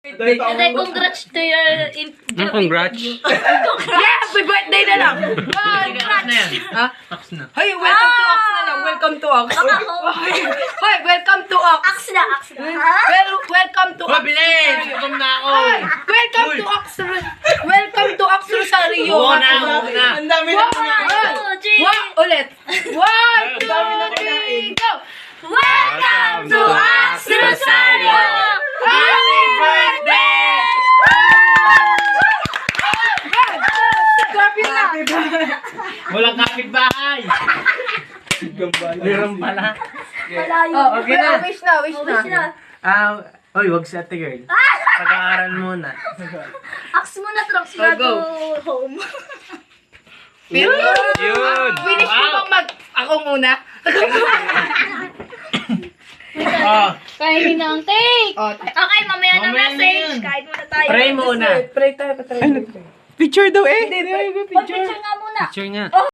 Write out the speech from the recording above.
Congrats to your... Congrats. Yeah, happy birthday na lang. Congrats. Ha? Hoy, welcome to Ox na lang. Welcome to Ox. Hoy, welcome to Ox. Aks na. Welcome to Ox. Bilis! Gutom na ako. Welcome to Ox. Welcome to Ox Rosario. Una. Ang dami na Ulit. 1, 2, 3, go. Welcome to Aks Rosario! Happy birthday! Grabe na. Walang kapitbahay. Meron pala. Malayo. Okay na. Wish na. Wish na. Oy, wag si ate girl. Pag-aaral muna. Aks muna, trucks na Go. to home. Yun! Finish mo bang ako muna? Oh, Kainin na ang cake. Oh, Okay, mamaya na Mamaya na message. yun. Kain muna tayo. pray muna. Pray tayo. Picture daw eh. Hindi. Oh, picture nga muna. Picture nga. Oh,